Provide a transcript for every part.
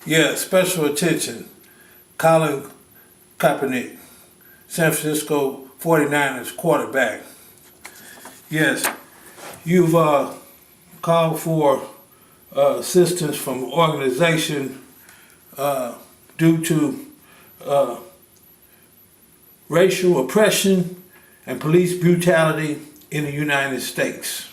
Yeah, special attention. Colin Kaepernick, San Francisco 49ers quarterback. Yes, you've called for assistance from organization due to racial oppression and police brutality in the United States.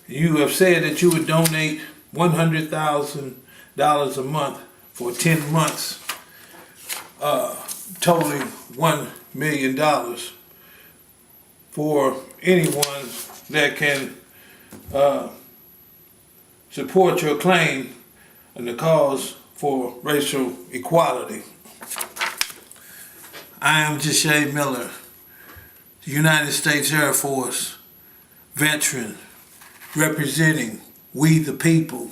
You have said that you would donate $100,000 a month for 10 months, totaling $1 million for anyone that can support your claim and the cause for racial equality. I am Judge Miller, the United States Air Force veteran representing we the people.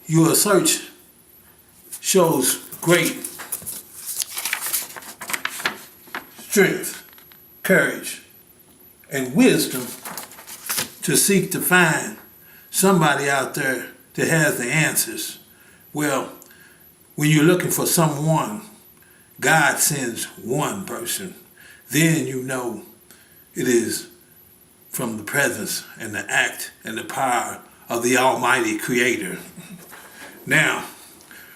Your search shows great strength, courage, and wisdom to seek to find somebody out there that has the answers. Well, when you're looking for someone, God sends one person. Then you know it is from the presence and the act and the power of the Almighty Creator. Now,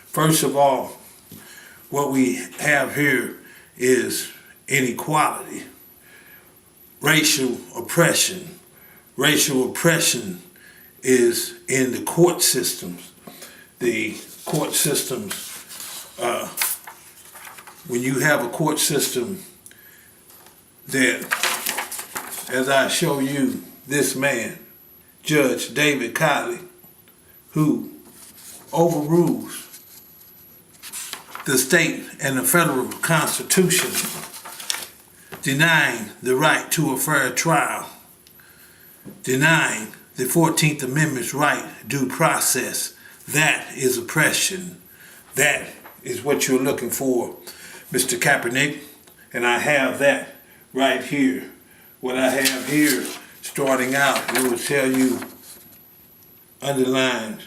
first of all, what we have here is inequality, racial oppression. Racial oppression is in the court systems. The court systems, when you have a court system that, as I show you, this man, Judge David Kiely, who overrules the state and the federal constitution, denying the right to a fair trial, denying the 14th Amendment's right due process. That is oppression. That is what you're looking for, Mr. Kaepernick, and I have that right here. What I have here, starting out, it will tell you, underlined,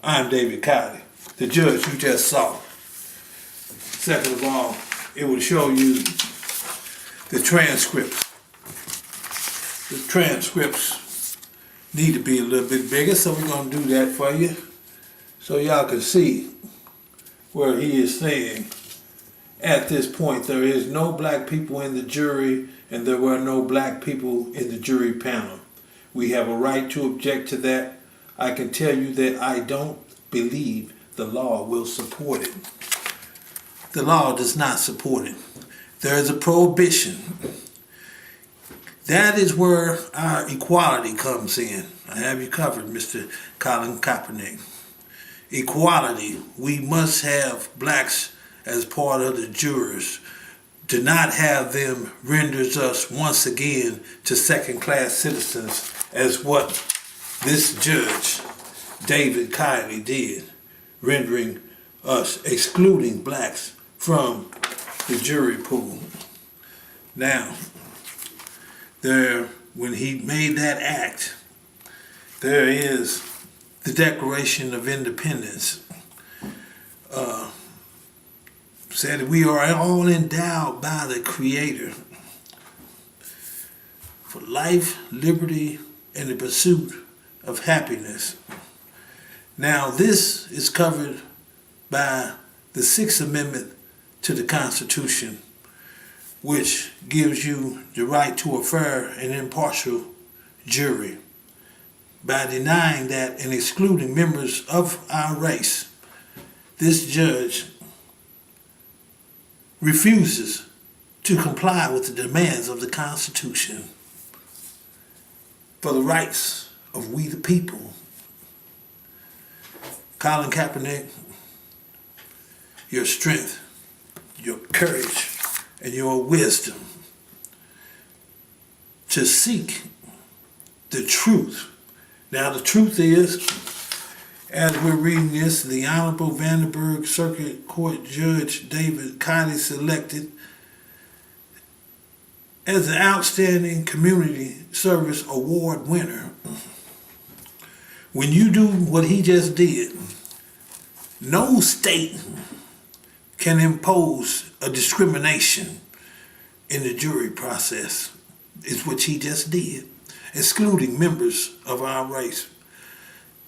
I'm David Kiely, the judge you just saw. Second of all, it will show you the transcripts. The transcripts need to be a little bit bigger, so we're going to do that for you, so y'all can see where he is saying, at this point, there is no black people in the jury, and there were no black people in the jury panel. We have a right to object to that. I can tell you that I don't believe the law will support it. The law does not support it. There is a prohibition. That is where our equality comes in. I have you covered, Mr. Colin Kaepernick. Equality. We must have blacks as part of the jurors. To not have them renders us once again to second-class citizens, as what this judge, David Kiely, did, rendering us, excluding blacks from the jury pool. Now, when he made that act, there is the Declaration of Independence. Said we are all endowed by the Creator for life, liberty, and the pursuit of happiness. Now, this is covered by the Sixth Amendment to the Constitution, which gives you the right to a fair and impartial jury. By denying that and excluding members of our race, this judge refuses to comply with the demands of the Constitution for the rights of we the people. Colin Kaepernick, your strength, your courage, and your wisdom to seek the truth. Now, the truth is, as we're reading this, the Honorable Vandenberg Circuit Court Judge David Kiely selected as an Outstanding Community Service Award winner When you do what he just did, no state can impose a discrimination in the jury process, is what he just did, excluding members of our race.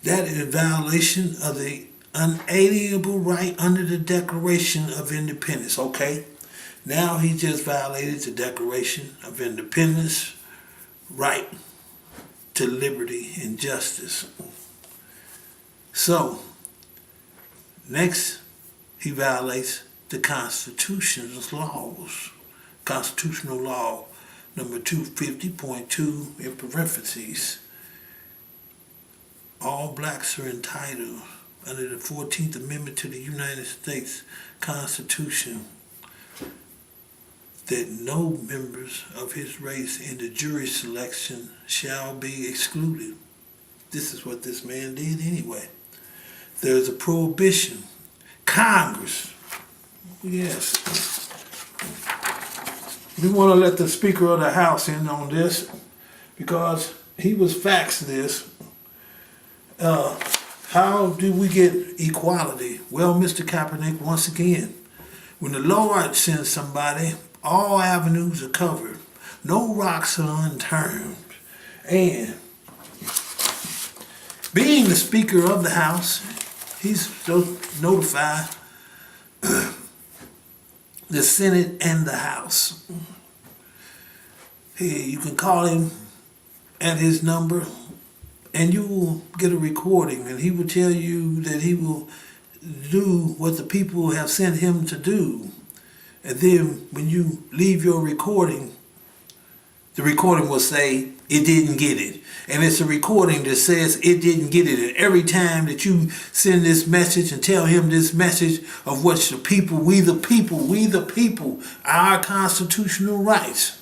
That is a violation of the unalienable right under the Declaration of Independence. Okay, now he just violated the Declaration of Independence, right to liberty and justice. So, next, he violates the Constitution's laws. Constitutional law number 250.2 in parentheses. All blacks are entitled under the 14th Amendment to the United States Constitution that no members of his race in the jury selection shall be excluded. This is what this man did anyway. There's a prohibition. Congress, yes. We want to let the Speaker of the House in on this because he was faxed this. How do we get equality? Well, Mr. Kaepernick, once again, when the Lord sends somebody, all avenues are covered. No rocks are unturned. And being the Speaker of the House, he's so notified the Senate and the House. Hey, you can call him at his number and you will get a recording, and he will tell you that he will do what the people have sent him to do. And then when you leave your recording, the recording will say, it didn't get it. And it's a recording that says it didn't get it. And every time that you send this message and tell him this message of what the people, we the people, our constitutional rights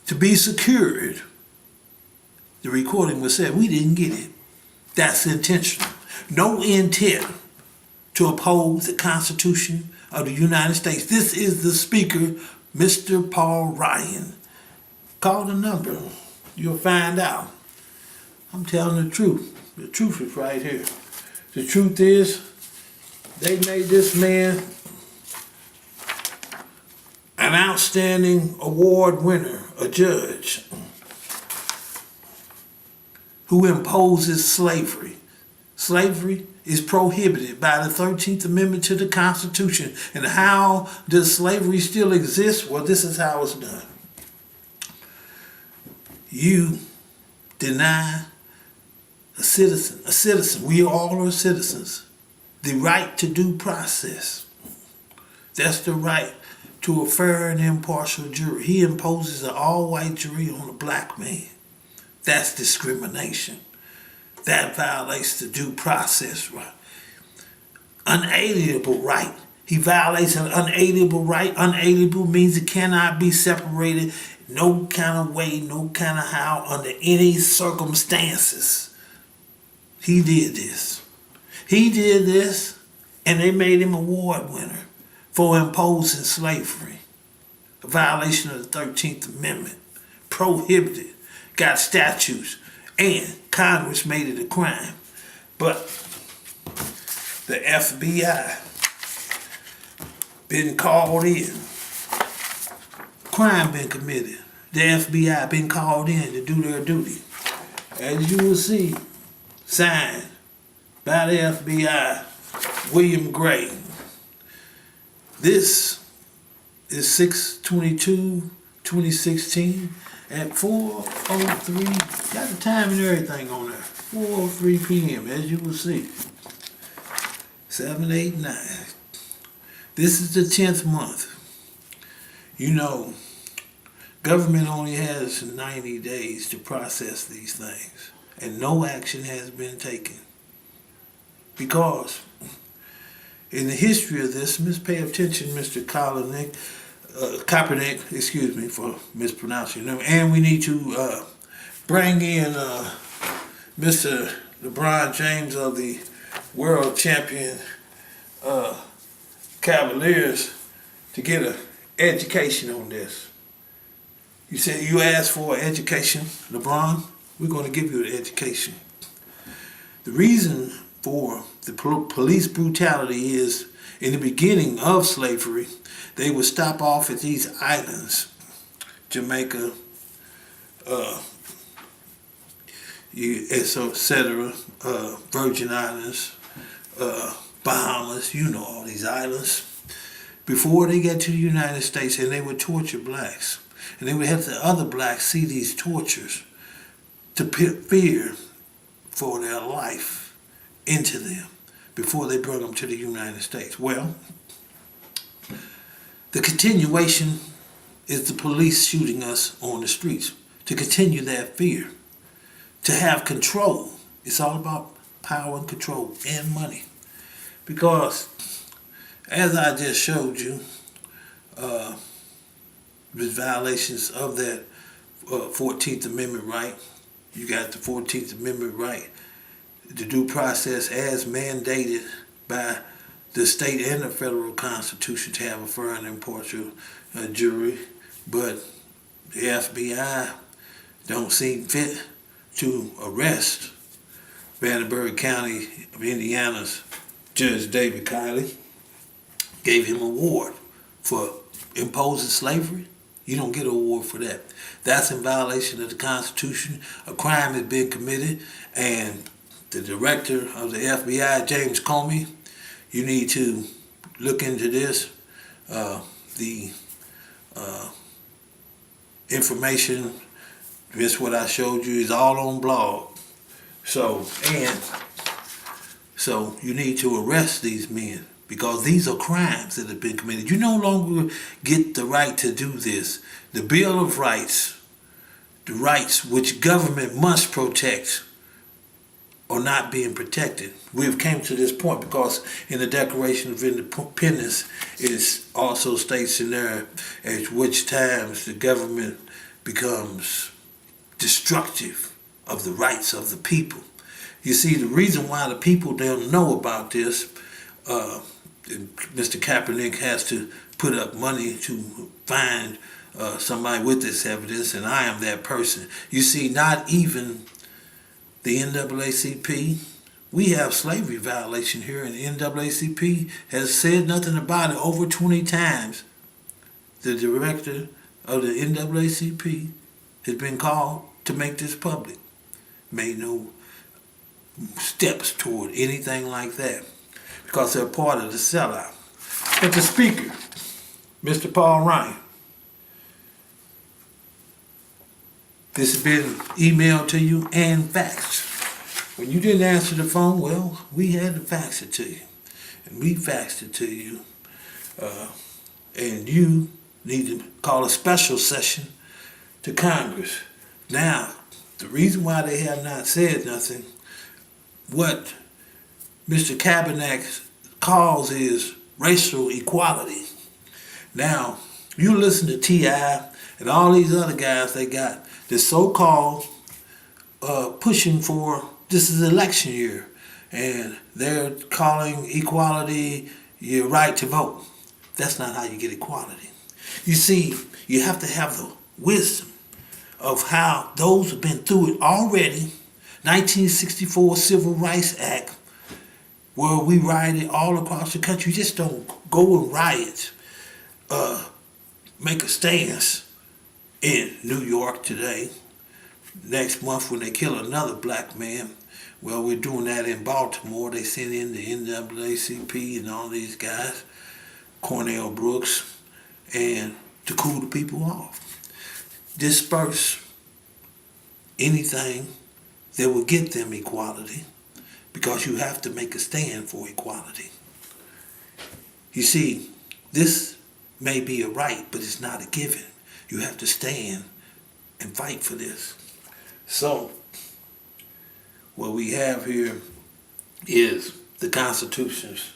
to be secured, the recording will say, we didn't get it. That's intentional. No intent to uphold the Constitution of the United States. This is the Speaker, Mr. Paul Ryan. Call the number. You'll find out. I'm telling the truth. The truth is right here. The truth is, they made this man an outstanding award winner, a judge who imposes slavery. Slavery is prohibited by the 13th Amendment to the Constitution. And how does slavery still exist? Well, this is how it's done. You deny a citizen, we all are citizens, the right to due process. That's the right to a fair and impartial jury. He imposes an all-white jury on a black man. That's discrimination. That violates the due process right. Unalienable right. He violates an unalienable right. Unalienable means it cannot be separated no kind of way, no kind of how, under any circumstances. He did this. He did this, and they made him award winner for imposing slavery. A violation of the 13th Amendment. Prohibited. Got statutes. And Congress made it a crime. But the FBI been called in. Crime been committed. The FBI been called in to do their duty. As you will see, signed by the FBI, William Gray. This is 6/22/2016 at 4:03. Got the time and everything on there. 4:03 p.m. as you will see. 7, 8, 9. This is the 10th month. You know, government only has 90 days to process these things, and no action has been taken. Because in the history of this, pay attention, Mr. Colin Kaepernick, excuse me for mispronouncing your name, and we need to bring in Mr. LeBron James of the world champion Cavaliers to get an education on this. You said you asked for education, LeBron? We're going to give you an education. The reason for the police brutality is, in the beginning of slavery, they would stop off at these islands, Jamaica, etc., Virgin Islands, Bahamas, you know all these islands, before they get to the United States, and they would torture blacks. And they would have the other blacks see these tortures to put fear for their life into them before they brought them to the United States. Well, the continuation is the police shooting us on the streets to continue that fear, to have control. It's all about power and control and money. Because, as I just showed you, there's violations of that 14th Amendment right. You got the 14th Amendment right, the due process as mandated by the state and the federal constitution to have a fair and impartial jury, but the FBI don't seem fit to arrest Vanderburgh County of Indiana's Judge David Kiely. Gave him an award for imposing slavery. You don't get an award for that. That's in violation of the Constitution. A crime has been committed, and the director of the FBI, James Comey, you need to look into this. The information, just what I showed you, is all on blog. So you need to arrest these men, because these are crimes that have been committed. You no longer get the right to do this. The Bill of Rights, the rights which government must protect, are not being protected. We've came to this point because in the Declaration of Independence, it also states in there at which times the government becomes destructive of the rights of the people. You see, the reason why the people don't know about this, Mr. Kaepernick has to put up money to find somebody with this evidence, and I am that person. You see, not even the NAACP, we have slavery violation here, and the NAACP has said nothing about it over 20 times. The director of the NAACP has been called to make this public. Made no steps toward anything like that, because they're part of the sellout. But the speaker, Mr. Paul Ryan, this has been emailed to you and faxed. When you didn't answer the phone, well, we had to fax it to you. And we faxed it to you. And you need to call a special session to Congress. Now, the reason why they have not said nothing, what Mr. Kaepernick calls is racial equality. Now, you listen to T.I. and all these other guys they got, the so-called pushing for, this is election year, and they're calling equality your right to vote. That's not how you get equality. You see, you have to have the wisdom of how those who've been through it already. 1964 Civil Rights Act, where we rioted all across the country. You just don't go and riot, make a stance in New York today. Next month when they kill another black man, well, we're doing that in Baltimore. They send in the NAACP and all these guys, Cornell Brooks, and to cool the people off. Disperse anything that will get them equality, because you have to make a stand for equality. You see, this may be a right, but it's not a given. You have to stand and fight for this. So, what we have here is the Constitution's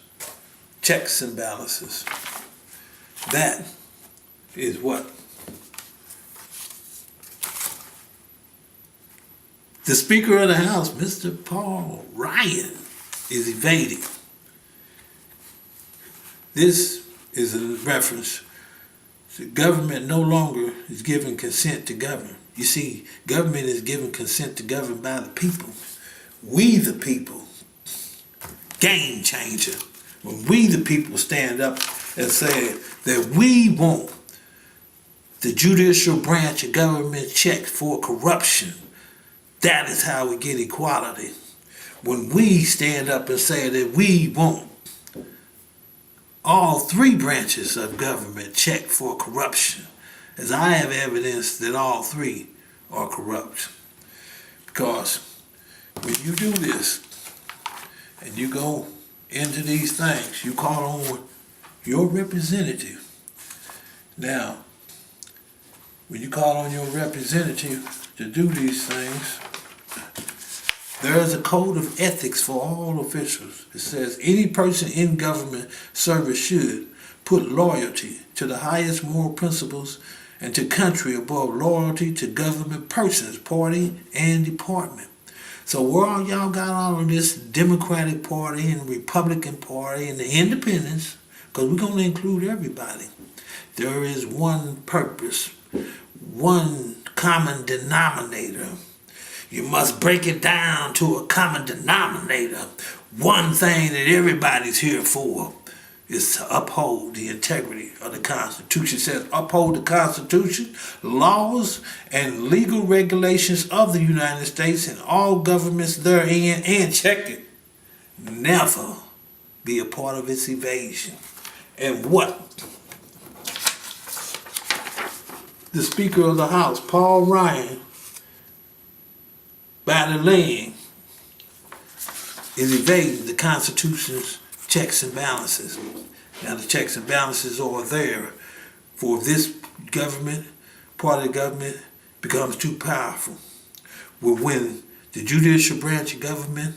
checks and balances. That is what the Speaker of the House, Mr. Paul Ryan, is evading. This is a reference. The government no longer is giving consent to govern. You see, government is given consent to govern by the people. We the people, game changer. When we the people stand up and say that we want the judicial branch of government checked for corruption, that is how we get equality. When we stand up and say that we want all three branches of government checked for corruption, as I have evidence that all three are corrupt. Because when you do this and you go into these things, you call on your representative. Now, when you call on your representative to do these things, there is a code of ethics for all officials. It says any person in government service should put loyalty to the highest moral principles and to country above loyalty to government persons, party, and department. So where all y'all got all of this Democratic Party and Republican Party and the independents, because we're going to include everybody, there is one purpose, one common denominator. You must break it down to a common denominator. One thing that everybody's here for is to uphold the integrity of the Constitution. It says uphold the Constitution, laws, and legal regulations of the United States and all governments therein, and check it, never be a part of its evasion. And what the Speaker of the House, Paul Ryan, by delaying, is evading the Constitution's checks and balances. Now the checks and balances are there for if this government, part of the government, becomes too powerful. When the judicial branch of government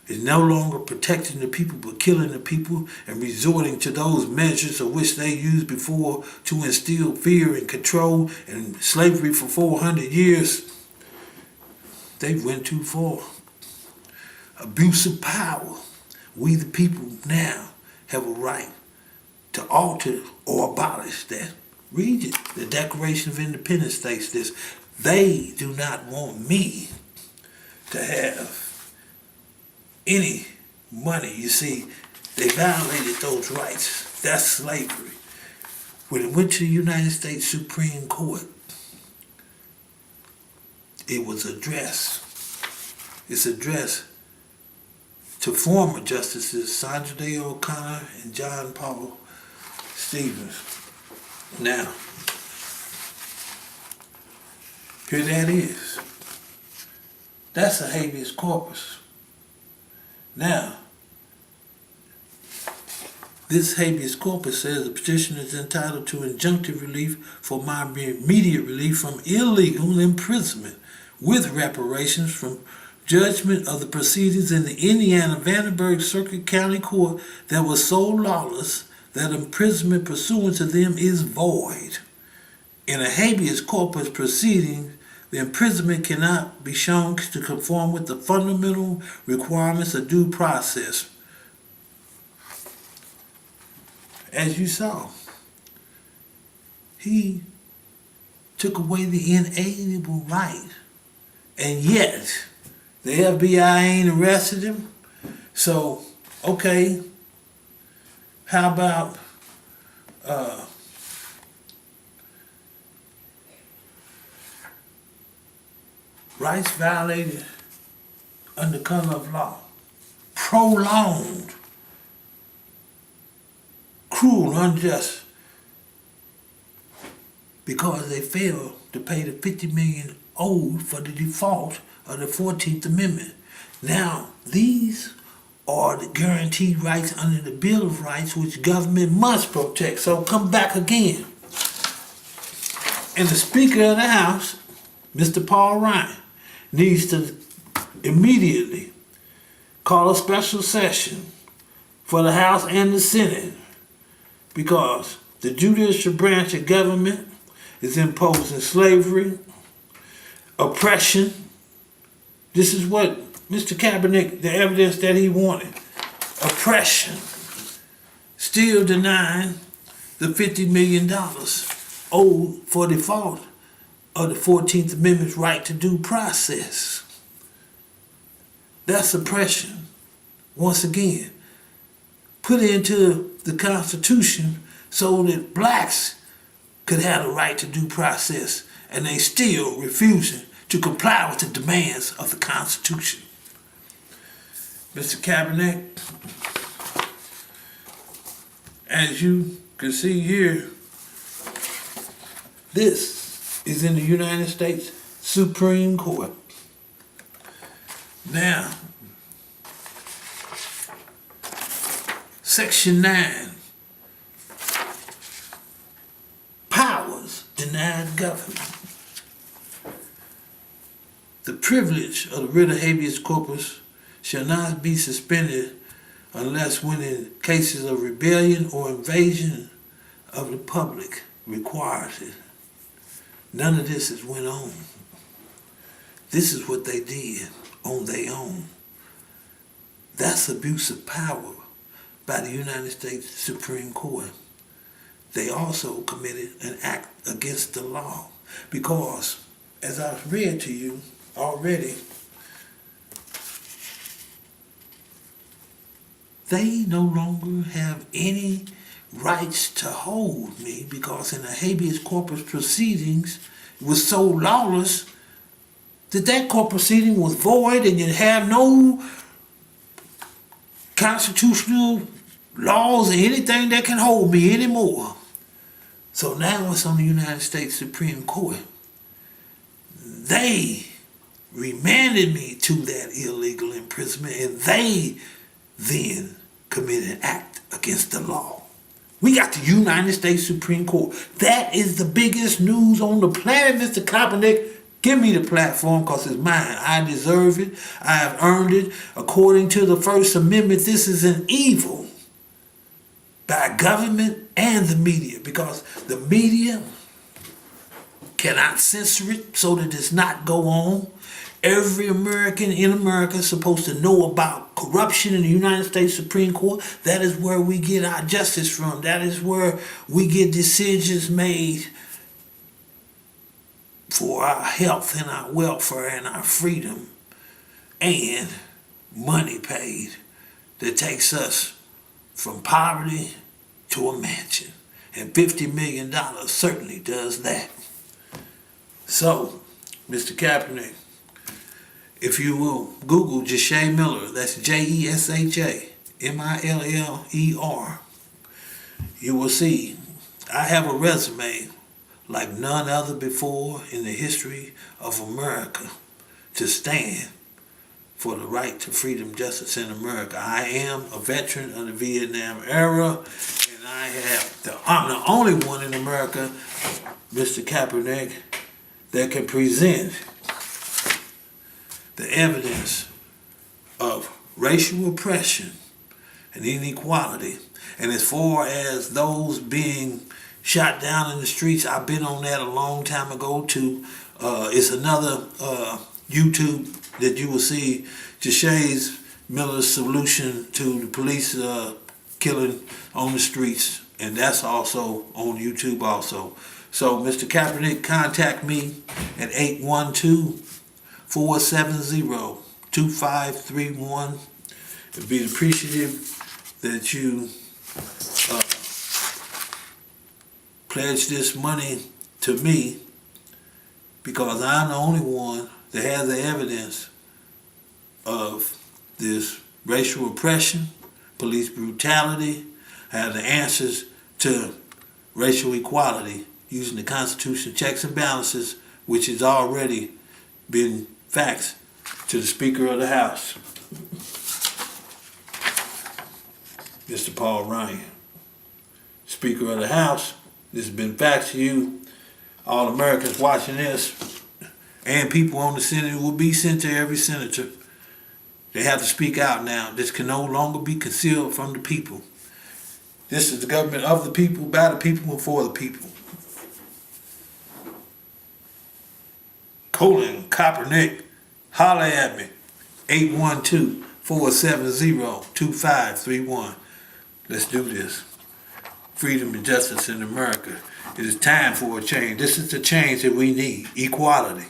is no longer protecting the people but killing the people and resorting to those measures of which they used before to instill fear and control and slavery for 400 years, they went too far. Abuse of power. We the people now have a right to alter or abolish that. Read it. The Declaration of Independence states this. They do not want me to have any money. You see, they violated those rights. That's slavery. When it went to the United States Supreme Court, it was addressed. It's addressed to former Justices Sandra Day O'Connor and John Paul Stevens. Now, here that is. That's a habeas corpus. Now, this habeas corpus says the petitioner is entitled to injunctive relief for my immediate relief from illegal imprisonment with reparations from judgment of the proceedings in the Indiana Vandenberg Circuit County Court that was so lawless that imprisonment pursuant to them is void. In a habeas corpus proceeding, the imprisonment cannot be shown to conform with the fundamental requirements of due process. As you saw, he took away the inalienable right, and yet the FBI ain't arrested him. So, okay, how about rights violated under color of law, prolonged, cruel, unjust, because they failed to pay the $50 million owed for the default of the 14th Amendment. Now, these are the guaranteed rights under the Bill of Rights which government must protect. So come back again. And the Speaker of the House, Mr. Paul Ryan, needs to immediately call a special session for the House and the Senate, because the judicial branch of government is imposing slavery, oppression. This is what Mr. Kaepernick, the evidence that he wanted. Oppression. Still denying the $50 million owed for default of the 14th Amendment's right to due process. That's suppression. Once again, put into the Constitution so that blacks could have the right to due process, and they still refusing to comply with the demands of the Constitution. Mr. Kaepernick, as you can see here, this is in the United States Supreme Court. Now, Section 9, powers denied government. The privilege of the writ of habeas corpus shall not be suspended unless when in cases of rebellion or invasion of the public requires it. None of this has went on. This is what they did on their own. That's abuse of power by the United States Supreme Court. They also committed an act against the law because, as I've read to you already, they no longer have any rights to hold me because in the habeas corpus proceedings it was so lawless that that court proceeding was void and you have no constitutional laws or anything that can hold me anymore. So now it's on the United States Supreme Court. They remanded me to that illegal imprisonment and they then committed an act against the law. We got the United States Supreme Court. That is the biggest news on the planet, Mr. Kaepernick. Give me the platform because it's mine. I deserve it. I have earned it. According to the First Amendment, this is an evil by government and the media because the media cannot censor it so that it does not go on. Every American in America is supposed to know about corruption in the United States Supreme Court. That is where we get our justice from. That is where we get decisions made for our health and our welfare and our freedom and money paid that takes us from poverty to a mansion. And $50 million certainly does that. So, Mr. Kaepernick, if you will Google Jesha Miller, that's Jesha Miller, you will see I have a resume like none other before in the history of America to stand for the right to freedom, justice in America. I am a veteran of the Vietnam era, and I'm the only one in America, Mr. Kaepernick, that can present the evidence of racial oppression and inequality. And as far as those being shot down in the streets, I've been on that a long time ago too. It's another YouTube that you will see, Jesha Miller's solution to the police killing on the streets, and that's also on YouTube also. So Mr. Kaepernick, contact me at 812-470-2531. I'd be appreciative that you pledge this money to me because I'm the only one that has the evidence of this racial oppression, police brutality. I have the answers to racial equality using the Constitution checks and balances, which has already been faxed to the Speaker of the House, Mr. Paul Ryan. Speaker of the House, this has been faxed to you. All Americans watching this and people on the Senate will be sent to every senator. They have to speak out now. This can no longer be concealed from the people. This is the government of the people, by the people, and for the people. Colin Kaepernick, holler at me. 812-470-2531. Let's do this. Freedom and justice in America. It is time for a change. This is the change that we need. Equality.